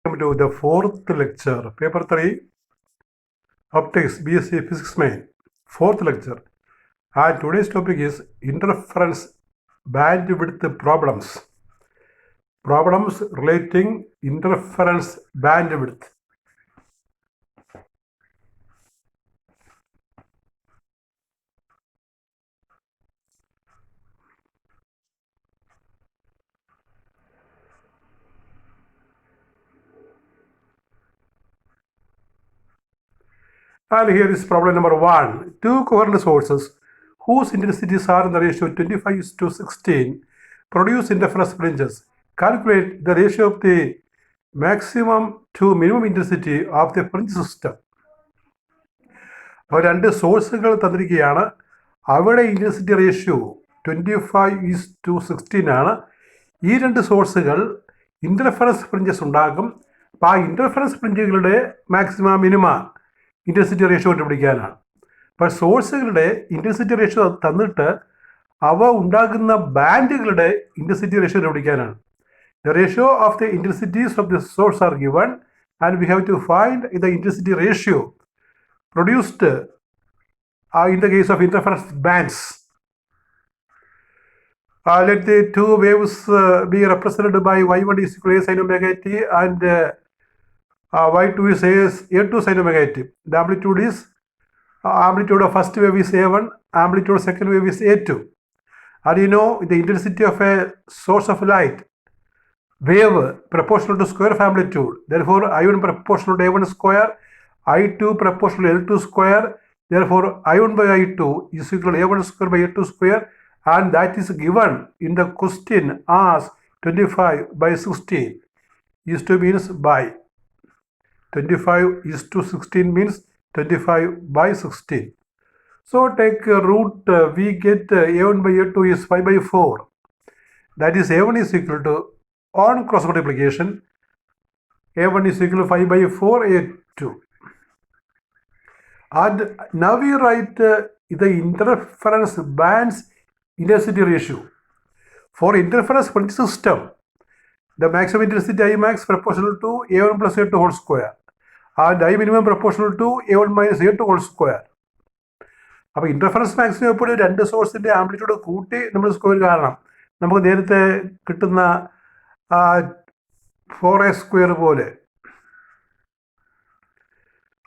Welcome to the fourth lecture, paper 3, optics, BSc Physics Main, fourth lecture. And today's topic is interference bandwidth problems. Problems relating interference bandwidth. And here is problem number 1. Two coherent sources whose intensities are in the ratio 25:16 produce interference fringes. Calculate the ratio of the maximum to minimum intensity of the fringe system. അപ്പോൾ രണ്ട് സോഴ്സുകൾ തന്നിരിക്കുകയാണ്. അവിടെ intensity ratio 25:16 ആണ്. ഈ രണ്ട് സോഴ്സുകൾ interference fringes ഉണ്ടാക്കും. അപ്പോൾ ആ ഇൻ്റർഫറൻസ് ഫ്രിഞ്ചുകളുടെ മാക്സിമം മിനിമ ഇൻറ്റൻസിറ്റി റേഷ്യോ കണ്ടുപിടിക്കാനാണ്. അപ്പോൾ സോഴ്സുകളുടെ ഇൻറ്റൻസിറ്റി റേഷ്യോ തന്നിട്ട് അവ ഉണ്ടാകുന്ന ബാൻഡുകളുടെ ഇൻറ്റൻസിറ്റി റേഷ്യോ കണ്ടുപിടിക്കാനാണ്. The ratio of the intensities of the source are given and we have to find the intensity ratio produced in the case of interference bands. Let the two waves be represented by y1 is equal to a sin omega t and y2 is a2 sin omega t. The amplitude is amplitude of first wave is a1, amplitude of second wave is a2. And you know the intensity of a source of light wave proportional to square of amplitude. Therefore, I1 proportional to A1 square, I2 proportional to L2 square. Therefore, I1 by I2 is equal to A1 square by A2 square, and that is given in the question as 25/16 is to means by 25:16 means 25/16. So take root, we get A1 by A2 is 5/4. That is A1 is equal to on cross multiplication A1 is equal to 5/4 A2. And now we write the interference bands intensity ratio. For interference fringe system, the maximum intensity I max proportional to A1 plus A2 whole square and I minimum proportional to A1 minus A2 whole square. അപ്പോൾ interference maximum എപ്പോഴും രണ്ട് സോഴ്സിൻ്റെ amplitude കൂട്ടി നമ്മൾ square കാണണം. നമുക്ക് നേരത്തെ കിട്ടുന്ന 4a² പോലെ,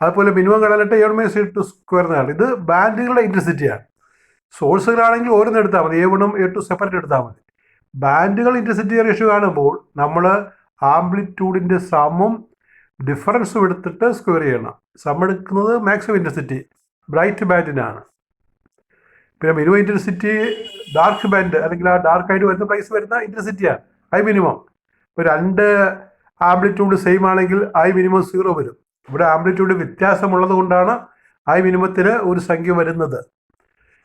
അതുപോലെ മിനിമം കാണാനായിട്ട് A1 മൈനസ് A2 സ്ക്വയർ എന്നാണ്. ഇത് ബാൻഡുകളുടെ ഇൻറ്റൻസിറ്റിയാണ്. സോഴ്സുകളാണെങ്കിൽ ഓരോന്ന് എടുത്താൽ മതി, A1ഉം A2 സെപ്പറേറ്റ് എടുത്താൽ മതി. ബാൻഡുകൾ ഇൻറ്റൻസിറ്റി റേഷ്യോ കാണുമ്പോൾ നമ്മൾ ആംപ്ലിറ്റ്യൂഡിൻ്റെ സമ്മും ഡിഫറൻസും എടുത്തിട്ട് സ്ക്വയർ ചെയ്യണം. സം എടുക്കുന്നത് മാക്സിമം ഇൻറ്റൻസിറ്റി ബ്രൈറ്റ് ബാൻഡിനാണ്. പിന്നെ മിനിമം ഇൻറ്റൻസിറ്റി ഡാർക്ക് ബാൻഡ് അല്ലെങ്കിൽ ആ ഡാർക്കായിട്ട് വരുന്ന പ്ലേസ് വരുന്ന ഇൻറ്റൻസിറ്റിയാണ് ഐ മിനിമം. ഇപ്പോൾ രണ്ട് ആംപ്ലിറ്റ്യൂഡ് സെയിം ആണെങ്കിൽ ഐ മിനിമം 0 വരും. ഇവിടെ ആംപ്ലിറ്റ്യൂഡ് വ്യത്യാസമുള്ളത് കൊണ്ടാണ് ഐ മിനിമത്തിന് ഒരു സംഖ്യ വരുന്നത്.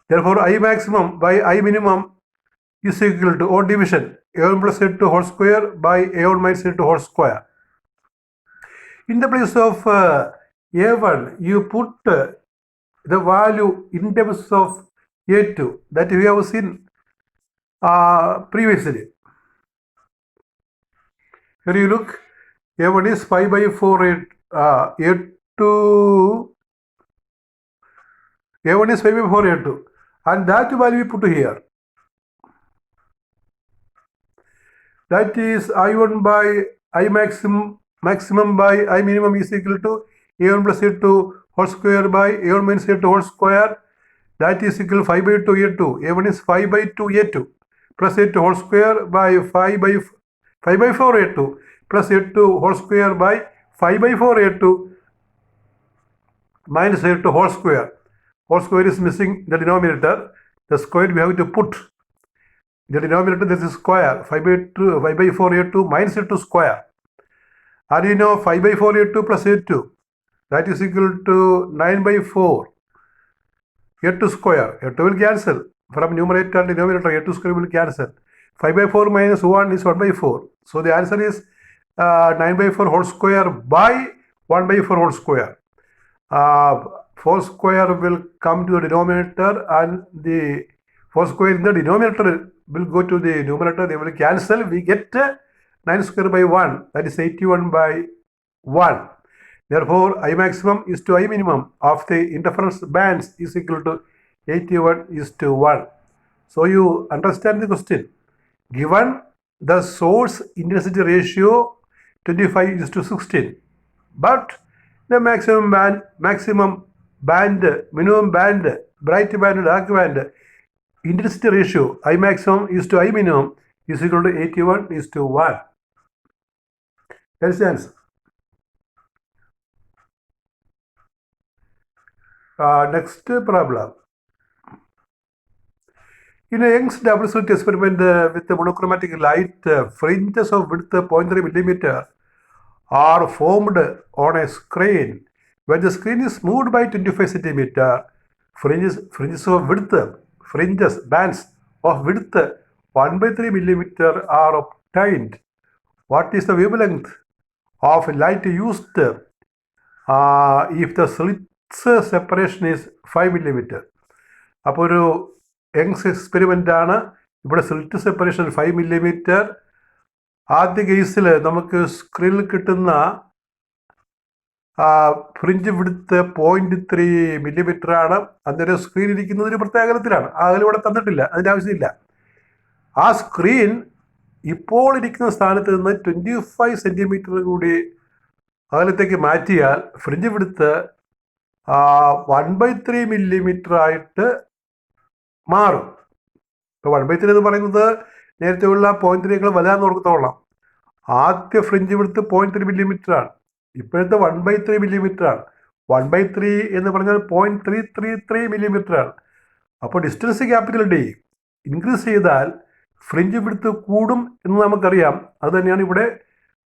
therefore I maximum by I minimum is equal to odd division A1 plus A2 whole square by A1 minus A2 whole square. In the place of A1 you put the value in terms of A2 that we have seen previously. Here you look, A1 is 5/4 A2, A1 is 5/4 A2 and that value we put here. That is I1 by I maximum by I minimum is equal to A1 plus A2 whole square by A1 minus A2 whole square. That is equal to 5/2 A2. A1 is 5/2 A2 plus A2 whole square by 5/4 A2 plus A2 whole square by 5/4 A2 minus A2 whole square. Whole square is missing the denominator. The square we have to put the denominator. This is square 5/4 A2 minus A2 square. And you know 5/4 A2 plus A2 that is equal to 9/4 A2 square. A2 will cancel from numerator and denominator. A2 square will cancel. 5/4 minus 1 is 1/4. So the answer is 9/4 whole square by 1/4 whole square. 4 square will come to the denominator and the 4 square in the denominator will go to the numerator. They will cancel. We get 9 square by 1, that is 81 by 1. Therefore, I maximum is to I minimum of the interference bands is equal to 81:1. So you understand the question. Given the source intensity ratio 25:16, but the maximum band, minimum band, bright band, dark band intensity ratio I maximum is to I minimum is equal to 81:1. That's the answer. Next problem. In a Young's double slit experiment with the monochromatic light, fringes of width 0.3 millimeter are formed on a screen. When the screen is moved by 25 centimeter, bands of width 1/3 millimeter are obtained. What is the wavelength of light used if the slit's separation is 5 millimeter? അപ്പോൾ ഒരു Young's experiment ആണ്. ഇവിടെ slit separation 5 millimeter. ആദ്യ കേസിൽ നമുക്ക് സ്ക്രീനിൽ കിട്ടുന്ന fringe വിടുത്ത് 0.3 millimeter ആണ്. അന്നേരം സ്ക്രീൻ ഇരിക്കുന്നത് ഒരു പ്രത്യേക അകലത്തിലാണ്. ആ അകലം ഇവിടെ തന്നിട്ടില്ല, അതിൻ്റെ ആവശ്യമില്ല. ആ സ്ക്രീൻ ഇപ്പോൾ ഇരിക്കുന്ന സ്ഥാനത്ത് നിന്ന് 25 centimeter കൂടി അകലത്തേക്ക് മാറ്റിയാൽ ഫ്രിഞ്ച് വിടുത്ത് 1/3 millimeter ആയിട്ട് മാറും. ഇപ്പോൾ 1/3 എന്ന് പറയുന്നത് നേരത്തെ ഉള്ള 0.3 വലുതാന്ന് ഓർക്കത്തോളാം. ആദ്യ ഫ്രിഞ്ച് വിടുത്ത് 0.3 millimeter ആണ്. ഇപ്പോഴത്തെ 1/3 millimeter ആണ്. 1/3 എന്ന് പറഞ്ഞാൽ 0.333 millimeter ആണ്. അപ്പോൾ ഡിസ്റ്റൻസ് ക്യാപിറ്റൽ ഡി ഇൻക്രീസ് ചെയ്താൽ ഫ്രിഞ്ച് വിടുത്ത് കൂടും എന്ന് നമുക്കറിയാം. അത് തന്നെയാണ് ഇവിടെ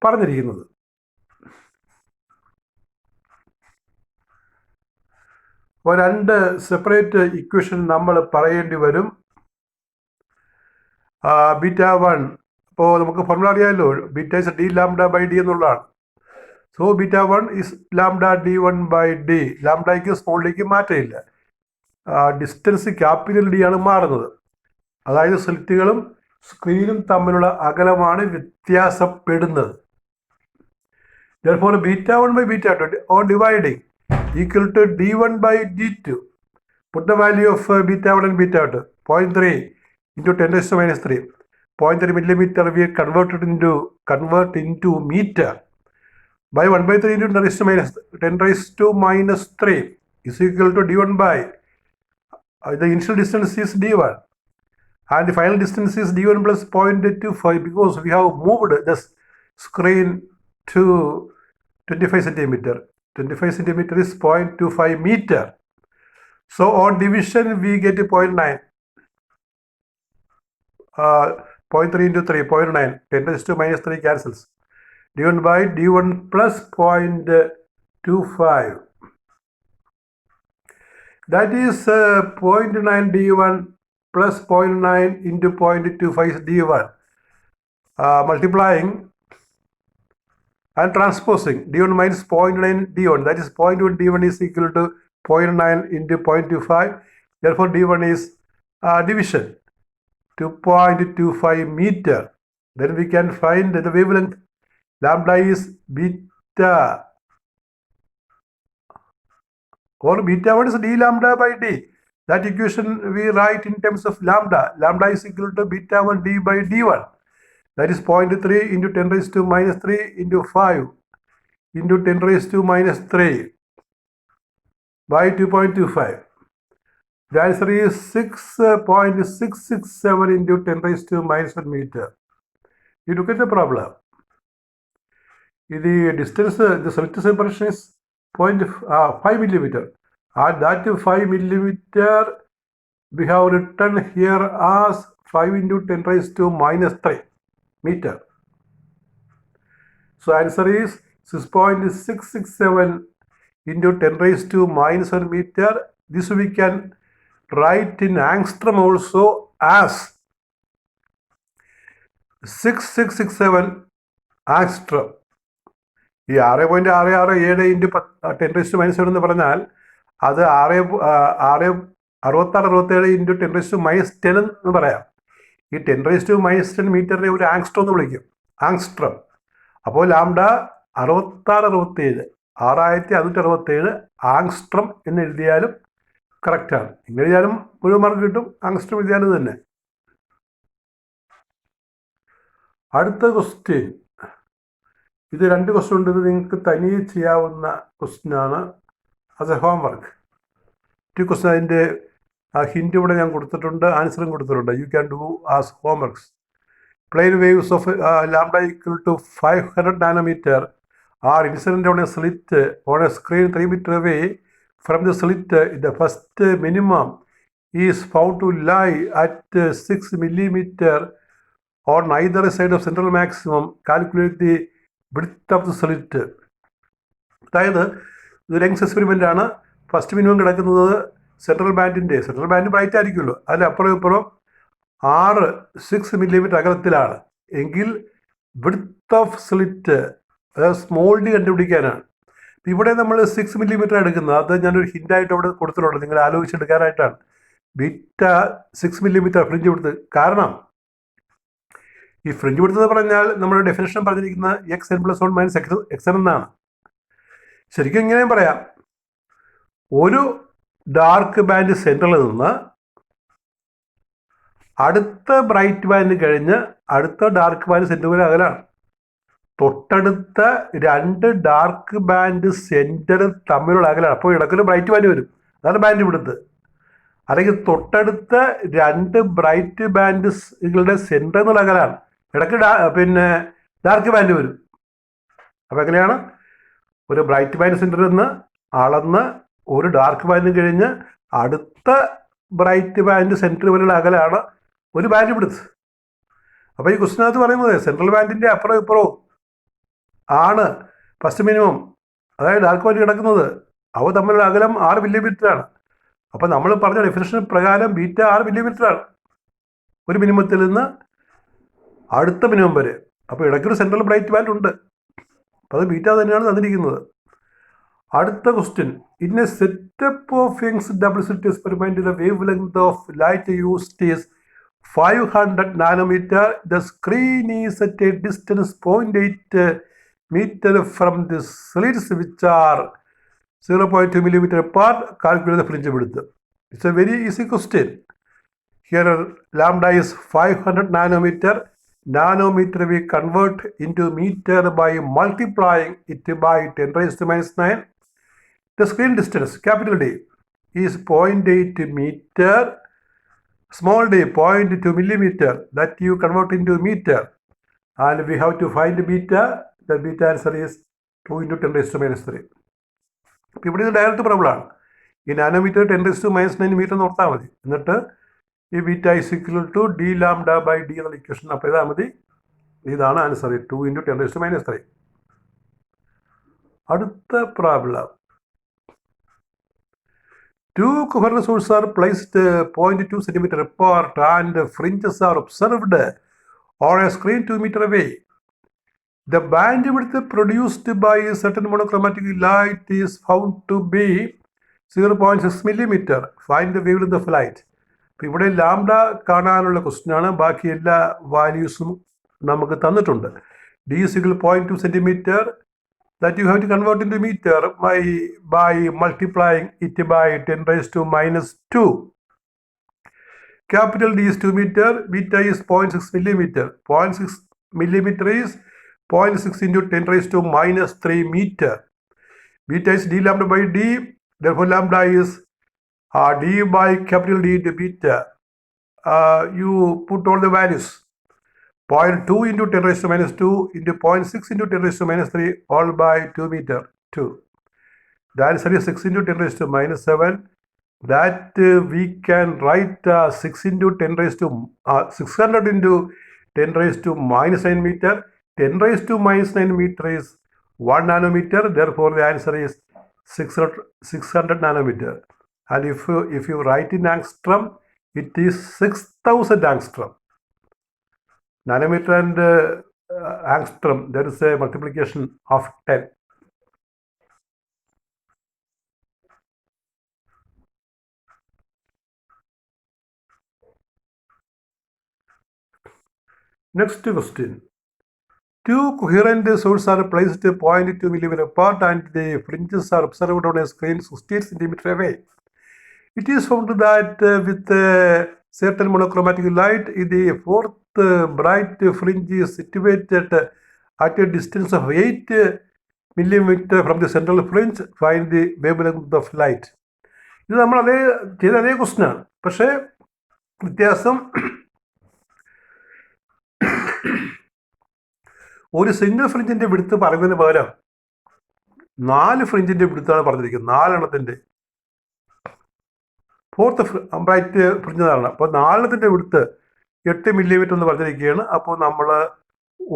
പറഞ്ഞിരിക്കുന്നത്. അപ്പോൾ രണ്ട് സെപ്പറേറ്റ് ഇക്വേഷൻ നമ്മൾ പറയേണ്ടി വരും. β1, അപ്പോൾ നമുക്ക് ഫോർമുല അറിയാമല്ലോ, beta is d lambda by d എന്നുള്ളതാണ്. So β1 is lambda d1/d. ലാംഡയ്ക്ക് സ്മോളിലേക്ക് മാറ്റമില്ല. ഡിസ്റ്റൻസ് ക്യാപിറ്റൽ ഡി ആണ് മാറുന്നത്. അതായത് സ്ലിറ്റുകളും സ്ക്രീനും തമ്മിലുള്ള അകലമാണ് വ്യത്യാസപ്പെടുന്നത്. Therefore, β1/β2 on dividing equal to d1/d2. Put the value of β1 and β2. 0.3 into 10⁻³ 0.3 millimeter we convert into meter by 1/3 into 10⁻³ is equal to d1 by the initial distance is d1 and the final distance is d1 plus 0.25 because we have moved the screen to 25 centimeter. 25 centimeter is 0.25 meter. So on division we get 0.9. 0.3 into 3, 0.9. 10⁻³ cancels. d1 by d1 plus 0.25. That is 0.9 d1 plus 0.9 into 0.25 d1. Multiplying and transposing d1 minus 0.9 d1, that is 0.1 d1 is equal to 0.9 into 0.25. Therefore d1 is division to 0.25 meter. Then we can find the wavelength. Lambda is beta, or β1 is d lambda by d. That equation we write in terms of lambda. Lambda is equal to β1 d by d1. That is 0.3 into 10⁻³ into 5 into 10⁻³ by 2.25. The answer is 6.667 into 10⁻⁻1 meter. You look at the problem. The distance, the slit separation is 5 millimeter. At that 5 millimeter, we have written here as 5 into 10⁻³ meter. So answer is 6.667 into 10⁻⁻1 meter. This we can write in angstrom also as 6667 angstrom. ഈ 6.667 into 10⁻⁻1 എന്ന് പറഞ്ഞാൽ അത് 6667 into 10⁻⁻10 എന്ന് പറയാം. ഈ 10⁻⁻10 മീറ്ററിനെ ഒരു angstrom എന്ന് വിളിക്കും, ആങ്സ്ട്രം. അപ്പോൾ ലാംഡ 6667 6567 ആങ്സ്ട്രം എന്ന് എഴുതിയാലും കറക്റ്റാണ്. ഇങ്ങനെ എഴുതിയാലും മുഴുവൻ മാർക്ക് കിട്ടും, ആങ്സ്ട്രം എഴുതിയാലും തന്നെ. അടുത്ത ക്വസ്റ്റ്യൻ, ഇത് 2 ക്വസ്റ്റ്യൻ ഉണ്ട്. ഇത് നിങ്ങൾക്ക് തനിയെ ചെയ്യാവുന്ന ക്വസ്റ്റ്യനാണ്. As A homework. 2 ക്വസ്റ്റ്യൻ, അതിൻ്റെ ഹിൻഡ് ഇവിടെ ഞാൻ കൊടുത്തിട്ടുണ്ട്, ആൻസറും കൊടുത്തിട്ടുണ്ട്. You can do as homeworks. Plane waves of lambda equal to 500 nanometer are incident on a slit on a screen 3 meter away from the slit. The first minimum is found to lie at 6 millimeter on either side of central maximum. Calculate the width of the slit. അതായത് ഇത് lengths experiment ആണ്. First minimum കിടക്കുന്നത് central band bright ആയിരിക്കുമല്ലോ, അതിൽ അപ്പുറം ഇപ്പുറം 6 millimetre അകലത്തിലാണ് എങ്കിൽ width of slit, അതായത് സ്മോൾ ഡി കണ്ടുപിടിക്കാനാണ്. ഇവിടെ നമ്മൾ 6 മില്ലിമീറ്റർ എടുക്കുന്നത്, അത് ഞാനൊരു ഹിൻ്റായിട്ട് അവിടെ കൊടുത്തിട്ടുണ്ട്, നിങ്ങൾ ആലോചിച്ചെടുക്കാനായിട്ടാണ്. Beta 6 millimetre fringe width. കാരണം ഈ ഫ്രിഞ്ച് വിഡ്ത്ത് എന്ന് പറഞ്ഞാൽ നമ്മുടെ ഡെഫിനേഷൻ പറഞ്ഞിരിക്കുന്നത് xn+1 - xn എന്നാണ്. ശരിക്കും ഇങ്ങനെയും പറയാം, ഒരു ഡാർക്ക് ബാൻഡ് സെൻട്രലിൽ നിന്ന് അടുത്ത ബ്രൈറ്റ് ബാൻഡ് കഴിഞ്ഞ് അടുത്ത ഡാർക്ക് ബാൻഡ് സെൻറ്റർ വരെ അകലാണ്. തൊട്ടടുത്ത 2 ഡാർക്ക് ബാൻഡ് സെൻറ്റർ തമ്മിലുള്ള അകലാണ്. അപ്പോൾ ഇടയ്ക്കൊരു ബ്രൈറ്റ് ബാൻഡ് വരും, അതാണ് ബാൻഡ് വിടുത്ത്. അല്ലെങ്കിൽ തൊട്ടടുത്ത 2 ബ്രൈറ്റ് ബാൻഡുകളുടെ സെൻറ്റർ എന്നുള്ള അകലാണ്, ഇടയ്ക്ക് ഡാർക്ക് ബാൻഡ് വരും. അപ്പോൾ എങ്ങനെയാണ്, ഒരു ബ്രൈറ്റ് ബാൻഡ് സെൻറ്ററിൽ നിന്ന് അളന്ന് ഒരു ഡാർക്ക് ബാൻഡ് കഴിഞ്ഞ് അടുത്ത ബ്രൈറ്റ് ബാൻഡ് സെൻറ്റർ വരെയുള്ള അകലാണ് ഒരു ബാൻഡ് വിഡ്ത്ത്. അപ്പോൾ ഈ ക്വസ്റ്റിനകത്ത് പറയുന്നത് സെൻട്രൽ ബാൻഡിൻ്റെ അപ്പുറം ഇപ്പുറവും ആണ് ഫസ്റ്റ് മിനിമം, അതായത് ഡാർക്ക് ബാൻഡ് കിടക്കുന്നത്. അവ തമ്മിലുള്ള അകലം 6 മില്ലിമീറ്ററാണ്. അപ്പോൾ നമ്മൾ പറഞ്ഞ ഡെഫിനിഷൻ പ്രകാരം ബീറ്റ 6 മില്ലിമീറ്ററാണ് ഒരു മിനിമത്തിൽ നിന്ന് അടുത്ത മിനിമം വരെ. അപ്പോൾ ഇടയ്ക്കൊരു സെൻട്രൽ ബ്രൈറ്റ് ബാൻഡ് ഉണ്ട്, അപ്പോൾ അത് ബീറ്റ തന്നെയാണ് തന്നിരിക്കുന്നത്. അടുത്ത question, in A setup of Young's double slit experiment the wave length of light used is 500 nanometer. The screen is at a distance 0.8 meter from the slits which are 0.2 millimeter apart. Calculate the fringe width. It's a very easy question. Here lambda is 500 nanometer. Nanometer we convert into meter by multiplying it by 10 raised to minus 9. The screen distance, capital D, is 0.8 meter. Small d 0.2 millimeter, that you convert into meter, and we have to find beta. The beta answer is 2 into 10 raised to minus 3. ഇപ്പോൾ ഇവിടെ ഇത് direct problem ആണ്. ഈ nanometre 10 raised to minus 9 metre എന്ന് ഓർത്താൽ മതി. എന്നിട്ട് ഈ beta is equal to D lambda by D എന്നുള്ള ഇക്വേഷൻ അപ്പോൾ ഇതാ മതി. ഇതാണ് answer, 2 into 10 raised to minus 3. അടുത്ത problem, 2 coherent sources are placed 0.2 centimeter apart and fringes are observed on a screen 2 meter away. The bandwidth produced by a certain monochromatic light is found to be 0.6 millimeter. Find the wavelength of light. ഇപ്പോൾ ഇവിടെ lambda കാണാനുള്ള ക്വസ്റ്റ്യനാണ്. ബാക്കി എല്ലാ വാല്യൂസും നമുക്ക് തന്നിട്ടുണ്ട്. D is equal to 0.2 centimeter. That you have to convert into meter by multiplying it by 10 raised to minus 2. Capital D is 2 meter, beta is 0.6 millimeter. 0.6 millimeter is 0.6 into 10 raised to minus 3 meter. Beta is d lambda by d, therefore lambda is d by capital D into beta. You put all the values. 0.2 into 10 raised to minus 2 into 0.6 into 10 raised to minus 3 all by 2 meter 2. The answer is 6 into 10 raised to minus 7. That we can write 6 into 10 raised to 600 into 10 raised to minus 9 meter. 10 raised to minus 9 meter is 1 nanometer. Therefore, the answer is 600 nanometer. And if you write in angstrom, it is 6000 angstrom. Nanometer and angstrom, there is a multiplication of 10. Next question. two coherent sources are placed 0.2 millimeter apart and the fringes are observed on a screen 68 centimeter away. It is found that with certain monochromatic light, the fourth bright fringe is situated at a distance of 8 millimeter from the central fringe. Find the wavelength of light. ഇത് നമ്മൾ ചെയ്ത അതേ ക്വസ്റ്റ്യനാണ്, പക്ഷേ വ്യത്യാസം ഒരു single ഫ്രിഞ്ചിന്റെ വിടുത്ത് പറയുന്നതിന് പകരം 4 ഫ്രിഞ്ചിന്റെ വിടുത്താണ് പറഞ്ഞിരിക്കുന്നത്. 4 ഫോർത്ത് ബ്രൈറ്റ് ഫ്രിഞ്ചാണ്. അപ്പോൾ 4 വിടുത്ത് 8 മില്ലിമീറ്റർ എന്ന് പറഞ്ഞിരിക്കുകയാണ്. അപ്പോൾ നമ്മൾ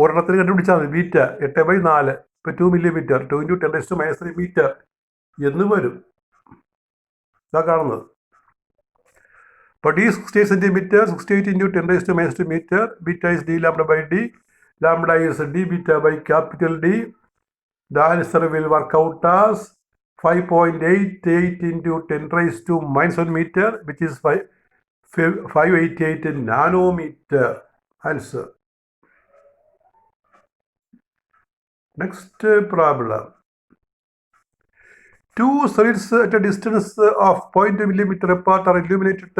ഒരെണ്ണത്തിന് കണ്ടുപിടിച്ചാൽ മതി. ബീറ്റ 8/4, ഇപ്പോൾ 2 മില്ലിമീറ്റർ, 2 × 10⁻³ മീറ്റർ എന്ന് വരും. ഇതാ കാണുന്നത്. അപ്പോൾ d 68 centimetre, 68 × 10⁻³ metre. Beta is d λ/d. Lambda is d beta by capital D. The answer will work out as 5.88 into 10⁻⁻1 meter, which is 588 nanometer. Answer. Next problem. Two slits at a distance of 0.2 millimeter apart are illuminated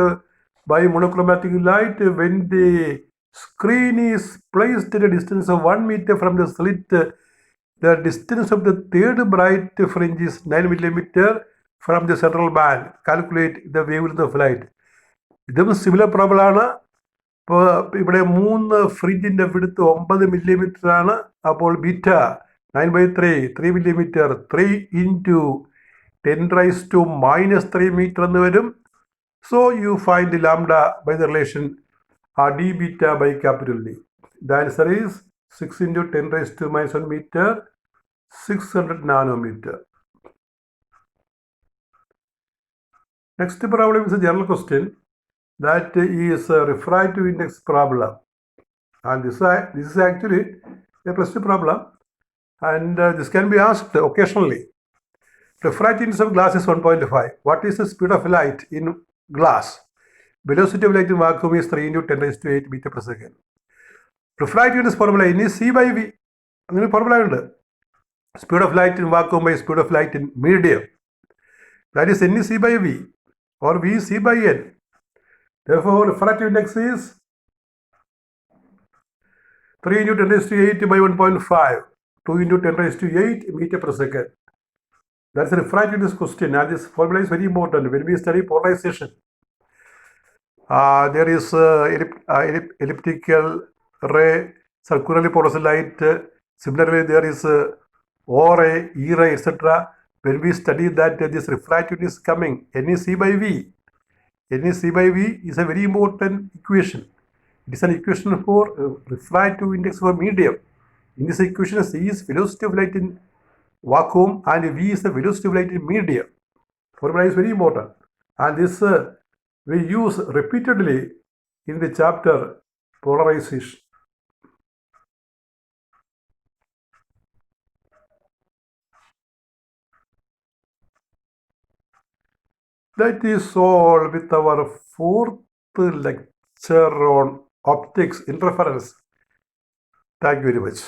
by monochromatic light. When the screen is placed at a distance of 1 meter from the slit, the distance of the third bright fringe is 9 millimeter from the central band. Calculate the wavelength of light. ഇതും similar problem ആണ്. ഇപ്പോൾ ഇവിടെ 3 ഫ്രിഞ്ചിൻ്റെ വിടുത്ത് 9 millimetre ആണ്. അപ്പോൾ beta 9/3, 3 millimetre, 3 × 10⁻³ metre എന്ന് വരും. So you find the lambda by the relation d beta by capital D. The answer is 6 × 10⁻⁻1 meter, 600 nanometer. Next problem is a general question that is a refractive index problem, and this is actually a +2 problem, and this can be asked occasionally. Refractive index of glass is 1.5. What is the speed of light in glass? Velocity of light in vacuum is 3 × 10⁸ meter per second. Refractive index formula in C/V. അങ്ങനെ formula ഉണ്ട്. Speed of light in vacuum by speed of light in medium. That is NC/V or VC/N. Therefore, refractive index is 3 × 10⁸ by 1.5, 2 × 10⁸ meter per second. That's a refractive index question, and this formula is very important when we study polarization. There is elliptical ray, circularly polarized light. Similarly, there is O-ray, E-ray, etc. When we study that, this refractivity is coming. NEC/V. NEC/V is a very important equation. It is an equation for refractive index for medium. In this equation, C is velocity of light in vacuum and V is the velocity of light in medium. Formula is very important, and this we use repeatedly in the chapter polarization. That is all with our 4th lecture on optics interference. Thank you very much.